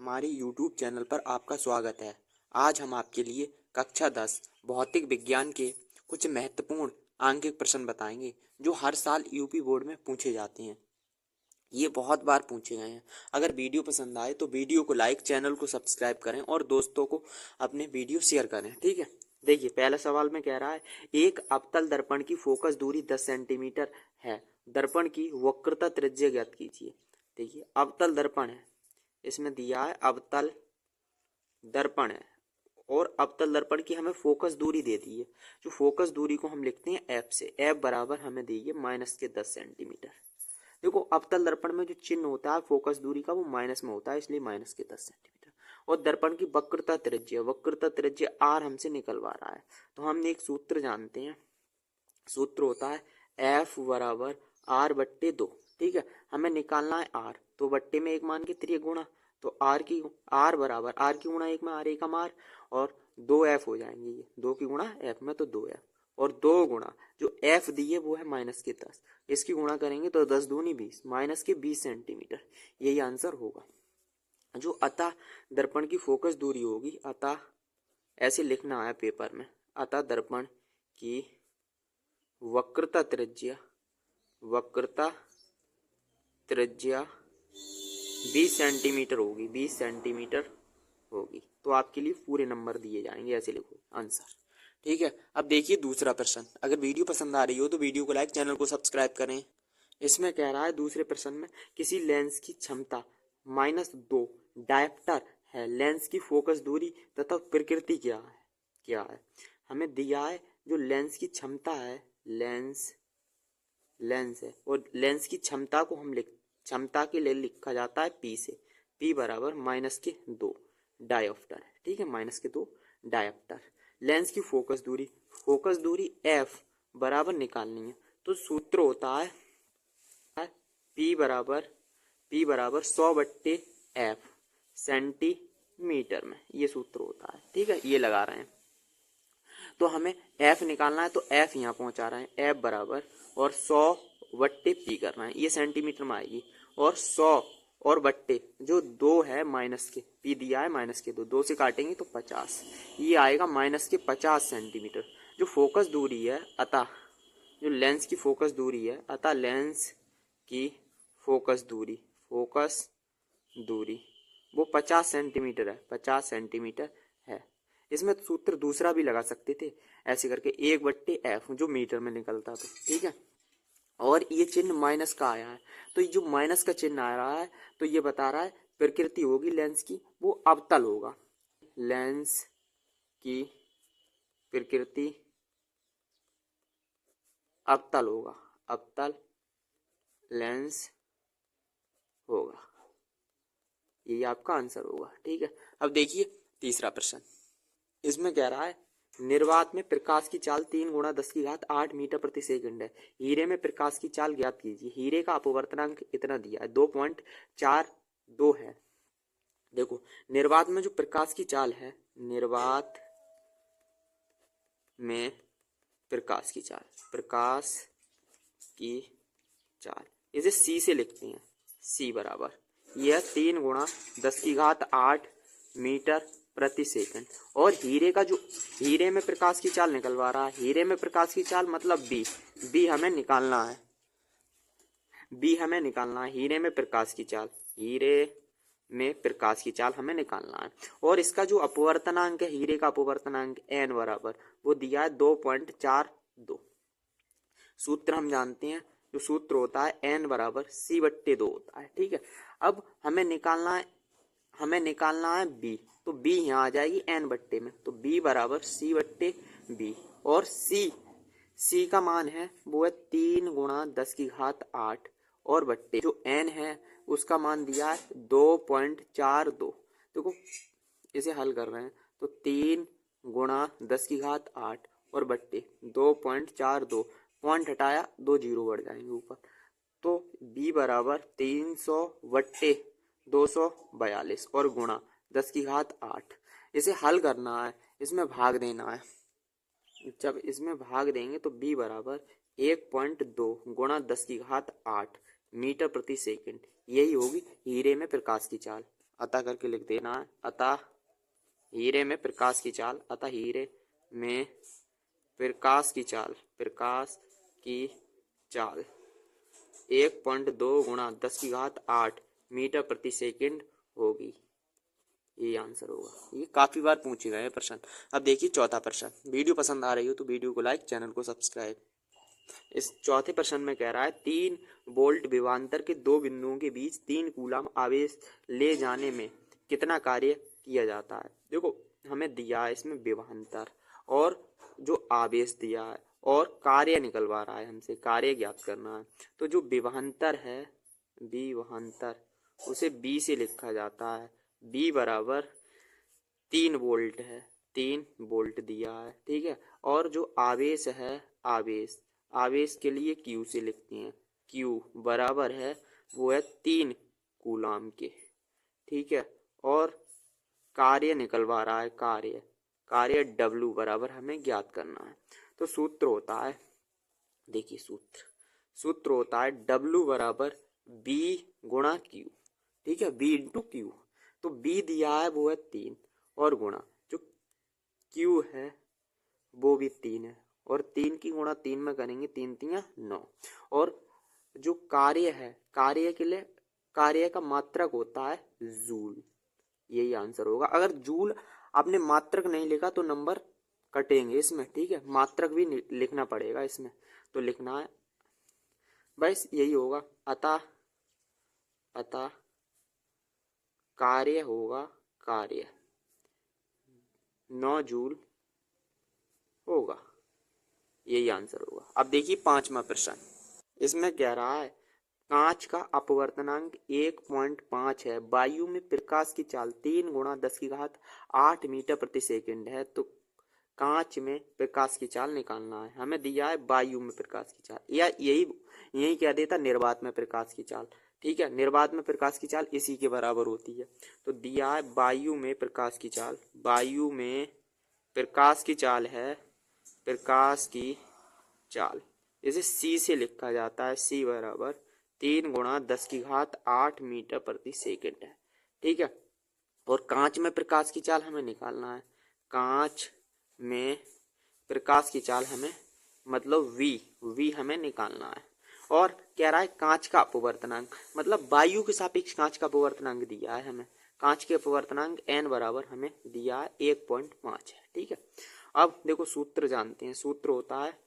हमारे YouTube channel पर आपका स्वागत है। आज हम आपके लिए कक्षा 10 भौतिक विज्ञान के कुछ महत्वपूर्ण आंकिक प्रश्न बताएंगे जो हर साल यूपी बोर्ड में पूछे जाते हैं। ये बहुत बार पूछे गए हैं। अगर वीडियो पसंद आए तो वीडियो को लाइक, चैनल को सब्सक्राइब करें और दोस्तों को अपने वीडियो शेयर करें। ठीक है, देखिए पहला सवाल में कह रहा है एक अवतल दर्पण की फोकस दूरी 10 सेंटीमीटर है। दर्पण की वक्रता त्रिज्या ज्ञात कीजिए। देखिए अवतल दर्पण है, इसमें दिया है अवतल दर्पण है और अवतल दर्पण की हमें फोकस दूरी दे दी है। जो फोकस दूरी को हम लिखते हैं एफ से, एफ बराबर हमें दी है -10 सेंटीमीटर। देखो अवतल दर्पण में जो चिन्ह होता है फोकस दूरी का वो माइनस में होता है, इसलिए -10 सेंटीमीटर। और दर्पण की वक्रता त्रिज्या आर हमसे निकलवा रहा है, तो हमने एक सूत्र जानते हैं। सूत्र होता है एफ बराबर आर बट्टे 2। ठीक है, हमें निकालना है आर, तो बट्टे में एक मान के 3 गुणा, तो आर बराबर आर की गुणा एक में आर एक आर और 2 एफ हो जाएंगे। ये 2 की गुणा एफ में तो 2 एफ और 2 गुणा जो एफ दी है वो है -10। इसकी गुणा करेंगे तो 10 दूनी 20, -20 सेंटीमीटर। यही आंसर होगा। जो अतः दर्पण की फोकस दूरी होगी, अतः ऐसे लिखना है पेपर में, अतः दर्पण की वक्रता त्रिज्या 20 सेंटीमीटर होगी, 20 सेंटीमीटर होगी। तो आपके लिए पूरे नंबर दिए जाएंगे, ऐसे लिखो आंसर। ठीक है, अब देखिए दूसरा प्रश्न। अगर वीडियो पसंद आ रही हो तो वीडियो को लाइक, चैनल को सब्सक्राइब करें। इसमें कह रहा है दूसरे प्रश्न में किसी लेंस की क्षमता -2 डायप्टर है, लेंस की फोकस दूरी तथा प्रकृति क्या है। हमें दिया है जो लेंस की क्षमता है, लेंस है और लेंस की क्षमता को हम क्षमता के लिए लिखा जाता है पी से, पी बराबर -2 डायोप्टर है। ठीक है, -2 डायोप्टर। लेंस की फोकस दूरी एफ बराबर निकालनी है, तो सूत्र होता है P बराबर 100/F सेंटीमीटर में, ये सूत्र होता है। ठीक है, ये लगा रहे हैं। तो हमें F निकालना है, तो F यहाँ पहुंचा रहे हैं, F बराबर और 100/P करना है, ये सेंटीमीटर में आएगी। और 100 और बट्टे जो 2 है माइनस के, P दिया है -2, 2 से काटेंगे तो 50, ये आएगा -50 सेंटीमीटर। जो फोकस दूरी है, अतः जो लेंस की फोकस दूरी है, अतः लेंस की फोकस दूरी वो 50 सेंटीमीटर है, 50 सेंटीमीटर है। इसमें सूत्र दूसरा भी लगा सकते थे, ऐसे करके 1/F जो मीटर में निकलता था। ठीक है, और ये चिन्ह माइनस का आया है, तो ये जो माइनस का चिन्ह आ रहा है तो ये बता रहा है प्रकृति होगी लेंस की वो अवतल होगा। लेंस की प्रकृति अवतल होगा, अवतल लेंस होगा, ये आपका आंसर होगा। ठीक है, अब देखिए तीसरा प्रश्न। इसमें कह रहा है निर्वात में प्रकाश की चाल 3 × 10⁸ मीटर प्रति सेकंड है। हीरे में प्रकाश की चाल ज्ञात कीजिए। हीरे का अपवर्तनांक इतना दिया है, 2.42 है। देखो निर्वात में जो प्रकाश की चाल है, निर्वात में प्रकाश की चाल इसे C से लिखते हैं, C बराबर यह 3 × 10⁸ मीटर प्रति सेकंड। और हीरे में प्रकाश की चाल निकलवा रहा है, हीरे में प्रकाश की चाल मतलब बी हमें निकालना है, हीरे में प्रकाश की चाल हमें निकालना है। और इसका जो अपवर्तनांक है, हीरे का अपवर्तनांक n बराबर वो दिया है 2.42। सूत्र हम जानते हैं, जो सूत्र होता है n बराबर C/2 होता है। ठीक है, अब हमें निकालना है b, तो b यहाँ आ जाएगी n बट्टे में, तो b बराबर C/b और c का मान है वो है 3 × 10⁸ और बट्टे जो n है उसका मान दिया है 2.42। देखो इसे हल कर रहे हैं तो 3 × 10⁸ और बट्टे 2.42, पॉइंट हटाया 2 जीरो बढ़ जाएंगे ऊपर, तो b बराबर 300/242 और गुणा 10⁸। इसे हल करना है, इसमें भाग देना है। जब इसमें भाग देंगे तो b बराबर 1.2 × 10⁸ मीटर प्रति सेकंड, यही होगी हीरे में प्रकाश की चाल। अतः करके लिख देना है। अतः हीरे में प्रकाश की चाल, अतः हीरे में प्रकाश की चाल 1.2 गुणा 10⁸ मीटर प्रति सेकंड होगी। ये आंसर होगा। ये काफी बार पूछे गए हैं प्रश्न। अब देखिए चौथा प्रश्न। वीडियो पसंद आ रही हो तो वीडियो को लाइक, चैनल को सब्सक्राइब। इस चौथे प्रश्न में कह रहा है 3 वोल्ट विभवांतर के दो बिंदुओं के बीच 3 कूलम आवेश ले जाने में कितना कार्य किया जाता है। देखो हमें दिया है इसमें विभवांतर और जो आवेश दिया है और कार्य निकलवा रहा है, हमसे कार्य ज्ञात करना है। तो जो विभवांतर है, विभवांतर, उसे बी से लिखा जाता है। बी बराबर 3 वोल्ट है, 3 वोल्ट दिया है, ठीक है। और जो आवेश है, आवेश के लिए क्यू से लिखते हैं। क्यू बराबर है, वो है 3 कूलाम के, ठीक है। और कार्य निकलवा रहा है, कार्य डब्ल्यू बराबर हमें ज्ञात करना है। तो सूत्र होता है, देखिए सूत्र होता है डब्ल्यू बराबर बी गुणा क्यू, ठीक है, बी इंटू क्यू। तो बी दिया है वो है 3 और गुणा जो क्यू है वो भी 3 है और 3 की गुणा 3 में करेंगे, 3 3 9। और जो कार्य है, कार्य के लिए कार्य का मात्रक होता है जूल। यही आंसर होगा। अगर जूल आपने मात्रक नहीं लिखा तो नंबर कटेंगे इसमें, ठीक है। मात्रक भी लिखना पड़ेगा इसमें, तो लिखना है बस यही होगा। अतः कार्य होगा, कार्य 9 जूल होगा। यही आंसर होगा। अब देखिए 5वां प्रश्न। इसमें कह रहा है कांच का अपवर्तनांक 1.5 है, वायु में प्रकाश की चाल 3 गुणा 10⁸ मीटर प्रति सेकंड है। तो कांच में प्रकाश की चाल निकालना है। हमें दिया है वायु में प्रकाश की चाल, या यही कह देता निर्वात में प्रकाश की चाल, ठीक है। निर्वात में प्रकाश की चाल इसी के बराबर होती है। तो दिया है वायु में प्रकाश की चाल, वायु में प्रकाश की चाल है, प्रकाश की चाल, इसे सी से लिखा जाता है। सी बराबर 3 गुणा 10⁸ मीटर प्रति सेकंड है, ठीक है। और कांच में प्रकाश की चाल हमें निकालना है। कांच में प्रकाश की चाल हमें मतलब वी हमें निकालना है। और कह रहा है कांच का अपवर्तनांक, मतलब वायु के सापेक्ष कांच का अपवर्तनांक दिया है हमें। कांच के अपवर्तनांक n बराबर हमें दिया है 1.5 है, ठीक है। अब देखो सूत्र जानते हैं। सूत्र होता है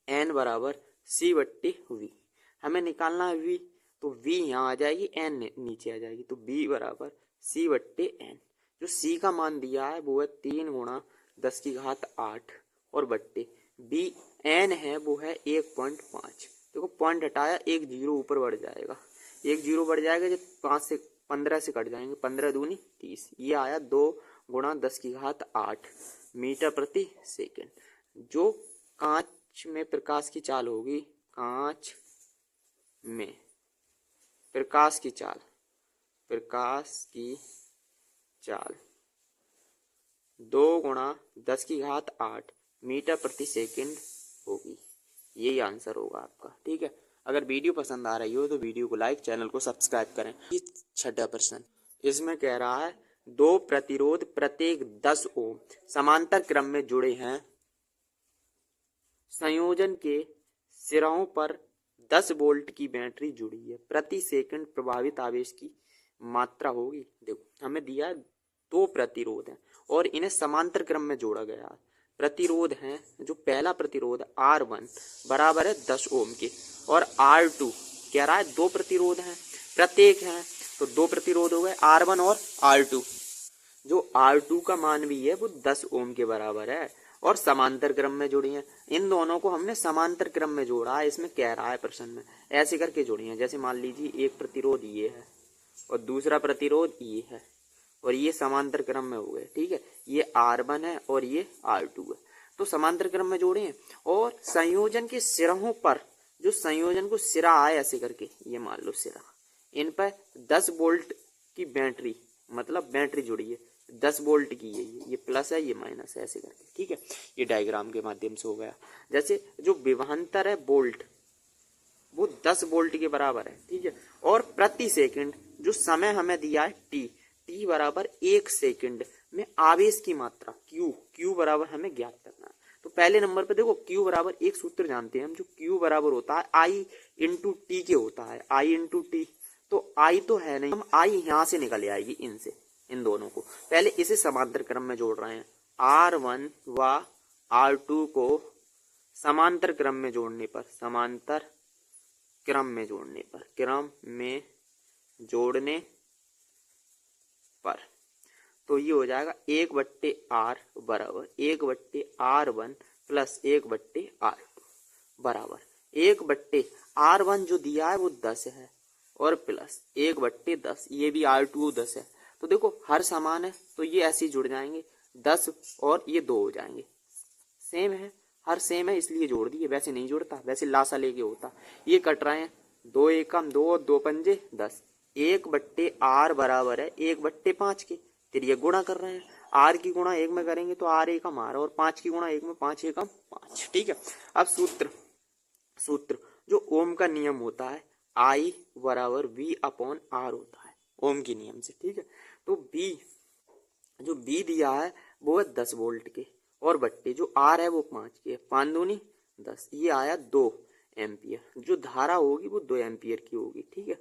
n बराबर c/v। हमें निकालना है v, तो v यहाँ आ जाएगी, n नीचे आ जाएगी। तो b बराबर c/n। जो c का मान दिया है वो है 3 गुणा 10⁸ और बट्टे b n है वो है 1.5। देखो पॉइंट हटाया, एक जीरो ऊपर बढ़ जाएगा, एक जीरो बढ़ जाएगा जब 15 से कट जाएंगे, 15 दूनी 30। ये आया 2 गुणा 10⁸ मीटर प्रति सेकंड। जो कांच में प्रकाश की चाल होगी, कांच में प्रकाश की चाल 2 गुणा 10⁸ मीटर प्रति सेकंड होगी। यही आंसर होगा आपका, ठीक है। अगर वीडियो पसंद आ रही हो तो वीडियो को लाइक, चैनल को सब्सक्राइब करें। 6वां प्रश्न। इसमें कह रहा है 2 प्रतिरोध प्रत्येक 10 ओम समांतर क्रम में जुड़े हैं, संयोजन के सिरों पर 10 वोल्ट की बैटरी जुड़ी है, प्रति सेकंड प्रभावित आवेश की मात्रा होगी। देखो हमें दिया है 2 प्रतिरोध है और इन्हें समांतर क्रम में जोड़ा गया है। प्रतिरोध है, जो पहला प्रतिरोध R1 बराबर है 10 ओम के, और R2 कह रहा है 2 प्रतिरोध हैं, प्रत्येक हैं, तो 2 प्रतिरोध हो गए R1 और R2। जो R2 का मान भी है वो 10 ओम के बराबर है और समांतर क्रम में जुड़ी हैं। इन दोनों को हमने समांतर क्रम में जोड़ा है, इसमें कह रहा है प्रश्न में ऐसे करके जोड़ी हैं। जैसे मान लीजिए एक प्रतिरोध ये है और दूसरा प्रतिरोध ये है और ये समांतर क्रम में हो गए, ठीक है। ये R1 है और ये R2 है, तो समांतर क्रम में जोड़े हैं। और संयोजन के सिरों पर, जो संयोजन को सिरा आए ऐसे करके, ये मान लो सिरा, इन पर 10 वोल्ट की बैटरी, मतलब बैटरी जुड़ी है, 10 वोल्ट की है, ये प्लस है ये माइनस है, ऐसे करके, ठीक है। ये डायग्राम के माध्यम से हो गया। जैसे जो विभवांतर है वोल्ट, वो 10 वोल्ट के बराबर है, ठीक है। और प्रति सेकंड जो समय हमें दिया है टी बराबर 1 सेकंड में आवेश की मात्रा क्यू बराबर हमें ज्ञात करना है। तो पहले नंबर पे देखो क्यू बराबर एक सूत्र जानते हैं हम, जो क्यू बराबर होता है आई इंटू टी के होता है, आई इंटू टी। तो आई तो है नहीं, हम आई यहाँ से निकल आएगी इनसे, इन दोनों को। पहले इसे समांतर क्रम में जोड़ रहे हैं, R1 व R2 को समांतर क्रम में जोड़ने पर, समांतर क्रम में जोड़ने पर, क्रम में जोड़ने पर, तो ये हो जाएगा 1/R बराबर 1/R1 प्लस 1/R2 बराबर 1/R1 जो दिया है वो 10 है और प्लस 1/10, ये भी R2 10 है। तो देखो हर समान है तो ये ऐसे ही जुड़ जाएंगे, 10 और ये 2 हो जाएंगे, सेम है, हर सेम है इसलिए जोड़ दिए, वैसे नहीं जोड़ता, वैसे लासा लेके होता। ये कट रहे हैं, 2 एकम 2 और 2 पंजे 10, 1/R बराबर है 1/5 के। फिर ये गुणा कर रहे हैं, R की गुणा 1 में करेंगे तो R एकम R और 5 की गुणा 1 में 5 एकम 5। ठीक है, अब सूत्र जो ओम का नियम होता है, I बराबर V/R होता है ओम के नियम से। ठीक है, तो जो B दिया है वो है 10 वोल्ट के और बट्टे जो R है वो 5 के, 5 दूनी 10, ये आया 2 एम्पियर। जो धारा होगी वो 2 एम्पियर की होगी। ठीक है,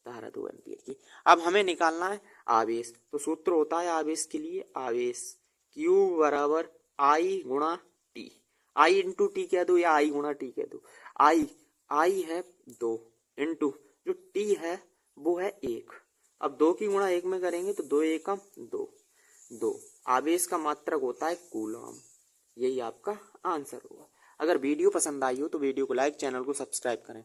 धारा 2 एम्पियर की। अब हमें निकालना है आवेश, तो सूत्र होता है आवेश के लिए, आवेश Q बराबर I गुणा T, I इंटू टी कह दो या I गुणा टी कह दो। I है 2 इंटू जो T है वो है 1। अब 2 की गुणा 1 में करेंगे तो 2 एकम 2। आवेश का मात्रक होता है कूलम। यही आपका आंसर होगा। अगर वीडियो पसंद आई हो तो वीडियो को लाइक, चैनल को सब्सक्राइब करें।